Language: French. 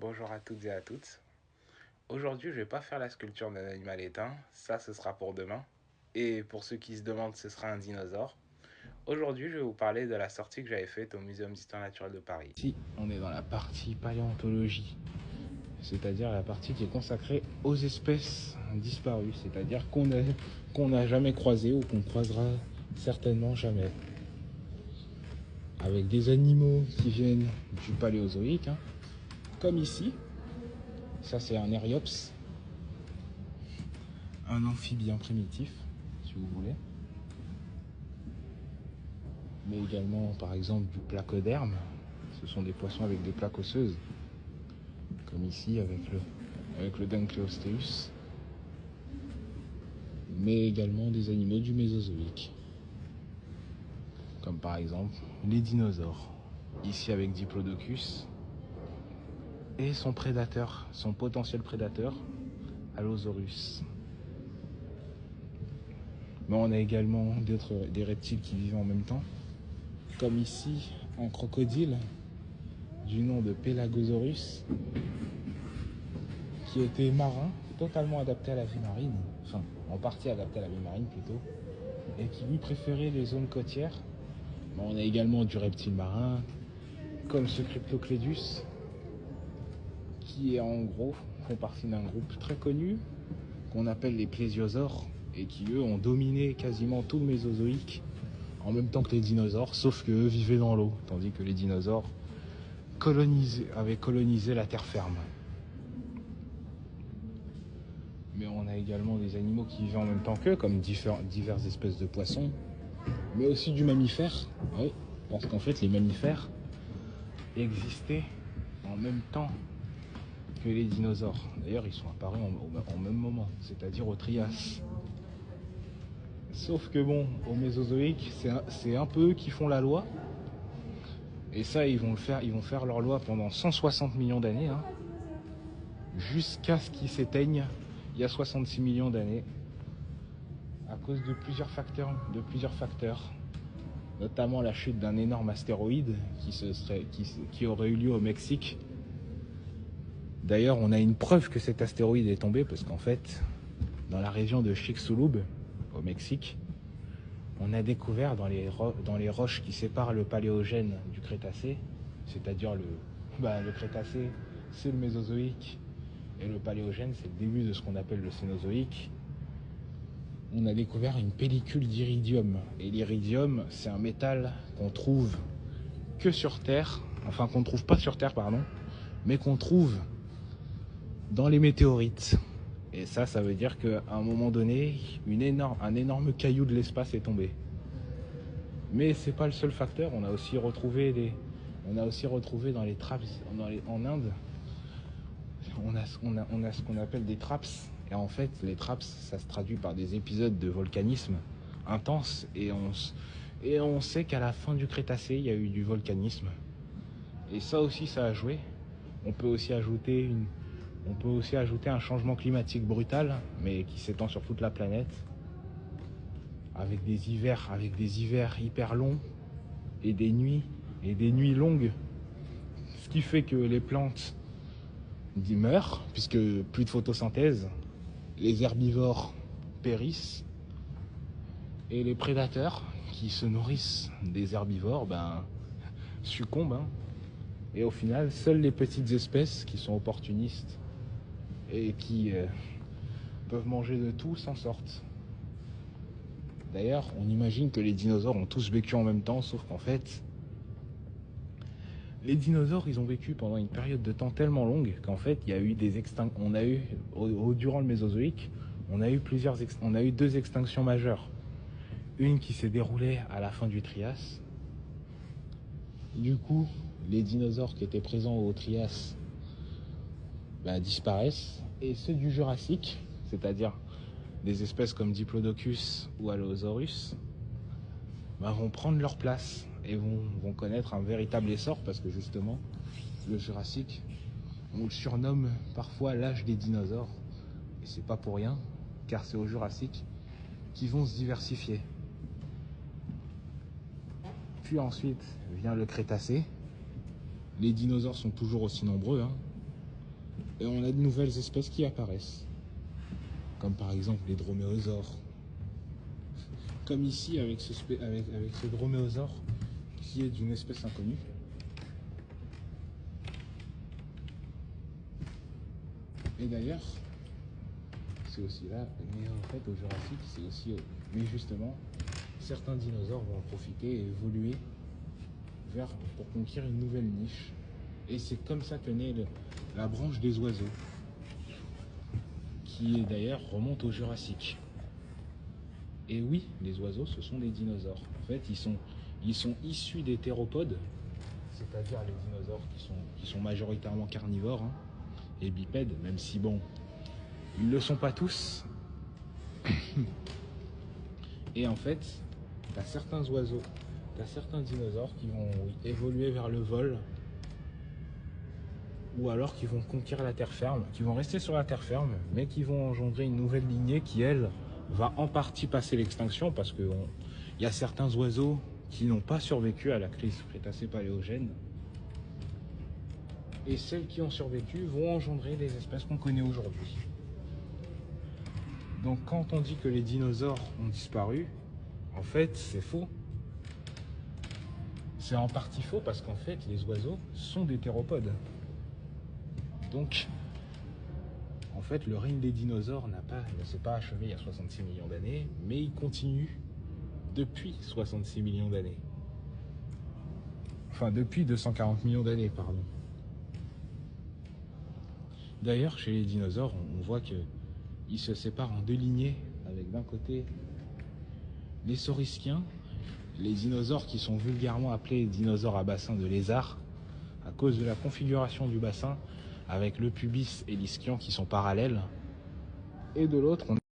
Bonjour à toutes et à toutes. Aujourd'hui, je vais pas faire la sculpture d'un animal éteint, ça ce sera pour demain. Et pour ceux qui se demandent, ce sera un dinosaure. Aujourd'hui, je vais vous parler de la sortie que j'avais faite au Muséum d'Histoire naturelle de Paris. Ici, on est dans la partie paléontologie, c'est-à-dire la partie qui est consacrée aux espèces disparues, c'est-à-dire qu'on n'a jamais croisé ou qu'on croisera certainement jamais. Avec des animaux qui viennent du Paléozoïque, comme ici. Ça, c'est un Eriops, un amphibien primitif, si vous voulez. Mais également, par exemple, du placoderme. Ce sont des poissons avec des plaques osseuses, comme ici avec le Dunkleosteus. Mais également des animaux du Mésozoïque, comme par exemple les dinosaures. Ici avec Diplodocus et son prédateur, son potentiel prédateur, Allosaurus. Mais on a également des reptiles qui vivent en même temps, comme ici un crocodile du nom de Pelagosaurus, qui était marin, totalement adapté à la vie marine, enfin en partie adapté à la vie marine plutôt, et qui lui préférait les zones côtières. Mais on a également du reptile marin, comme ce Cryptoclédus, qui est en gros font partie d'un groupe très connu qu'on appelle les plésiosaures, et qui eux ont dominé quasiment tout le Mésozoïque en même temps que les dinosaures, sauf qu'eux vivaient dans l'eau, tandis que les dinosaures avaient colonisé la terre ferme. Mais on a également des animaux qui vivaient en même temps qu'eux, comme diverses espèces de poissons, mais aussi du mammifère. Oui, parce qu'en fait les mammifères existaient en même temps que les dinosaures. D'ailleurs, ils sont apparus au même moment, c'est-à-dire au Trias. Sauf que bon, au Mésozoïque, c'est un peu eux qui font la loi. Et ça, ils vont faire leur loi pendant 160 millions d'années, jusqu'à ce qu'ils s'éteignent il y a 66 millions d'années, à cause de plusieurs facteurs, notamment la chute d'un énorme astéroïde qui aurait eu lieu au Mexique. D'ailleurs, on a une preuve que cet astéroïde est tombé, parce qu'en fait, dans la région de Chicxulub, au Mexique, on a découvert dans les roches qui séparent le Paléogène du Crétacé, c'est-à-dire le Crétacé, c'est le Mésozoïque, et le Paléogène, c'est le début de ce qu'on appelle le Cénozoïque. On a découvert une pellicule d'iridium. Et l'iridium, c'est un métal qu'on trouve que sur Terre, enfin qu'on ne trouve pas sur Terre, pardon, mais qu'on trouve dans les météorites. Et ça veut dire qu'à un moment donné, un énorme caillou de l'espace est tombé. Mais c'est pas le seul facteur. On a aussi retrouvé dans les traps en Inde. On a ce qu'on appelle des traps. Et en fait, les traps, ça se traduit par des épisodes de volcanisme intense. Et on sait qu'à la fin du Crétacé, il y a eu du volcanisme. Et ça aussi, ça a joué. On peut aussi ajouter un changement climatique brutal, mais qui s'étend sur toute la planète, avec des hivers hyper longs et des nuits longues, ce qui fait que les plantes meurent, puisque plus de photosynthèse, les herbivores périssent, et les prédateurs qui se nourrissent des herbivores succombent, et au final, seules les petites espèces qui sont opportunistes et qui peuvent manger de tout s'en sortent. D'ailleurs, on imagine que les dinosaures ont tous vécu en même temps, sauf qu'en fait, les dinosaures, ils ont vécu pendant une période de temps tellement longue qu'en fait, il y a eu durant le Mésozoïque, on a eu deux extinctions majeures. Une qui s'est déroulée à la fin du Trias. Du coup, les dinosaures qui étaient présents au Trias disparaissent, et ceux du Jurassique, c'est-à-dire des espèces comme Diplodocus ou Allosaurus, vont prendre leur place et vont connaître un véritable essor, parce que justement, le Jurassique, on le surnomme parfois l'âge des dinosaures, et c'est pas pour rien, car c'est au Jurassique qu'ils vont se diversifier. Puis ensuite vient le Crétacé. Les dinosaures sont toujours aussi nombreux, et on a de nouvelles espèces qui apparaissent. Comme par exemple les droméosaures. Comme ici avec ce droméosaure qui est d'une espèce inconnue. Et d'ailleurs, c'est aussi là, mais en fait au Jurassique, c'est aussi... Mais justement, certains dinosaures vont en profiter et évoluer pour conquérir une nouvelle niche. Et c'est comme ça que naît la branche des oiseaux, qui d'ailleurs remonte au Jurassique. Et oui, les oiseaux, ce sont des dinosaures. En fait, ils sont issus des théropodes, c'est-à-dire les dinosaures qui sont majoritairement carnivores, hein, et bipèdes, même si bon, ils ne le sont pas tous. Et en fait, tu as certains oiseaux, tu as certains dinosaures qui vont évoluer vers le vol, ou alors qui vont conquérir la terre ferme, qui vont rester sur la terre ferme, mais qui vont engendrer une nouvelle lignée qui, elle, va en partie passer l'extinction, parce qu'il y a certains oiseaux qui n'ont pas survécu à la crise Crétacé-Paléogène. Et celles qui ont survécu vont engendrer les espèces qu'on connaît aujourd'hui. Donc quand on dit que les dinosaures ont disparu, en fait c'est faux. C'est en partie faux parce qu'en fait les oiseaux sont des théropodes. Donc en fait le règne des dinosaures ne s'est pas achevé il y a 66 millions d'années, mais il continue depuis 66 millions d'années. Enfin depuis 240 millions d'années, pardon. D'ailleurs chez les dinosaures on voit que ils se séparent en deux lignées, avec d'un côté les saurischiens, les dinosaures qui sont vulgairement appelés dinosaures à bassin de lézard, à cause de la configuration du bassin, avec le pubis et l'ischien qui sont parallèles. Et de l'autre, on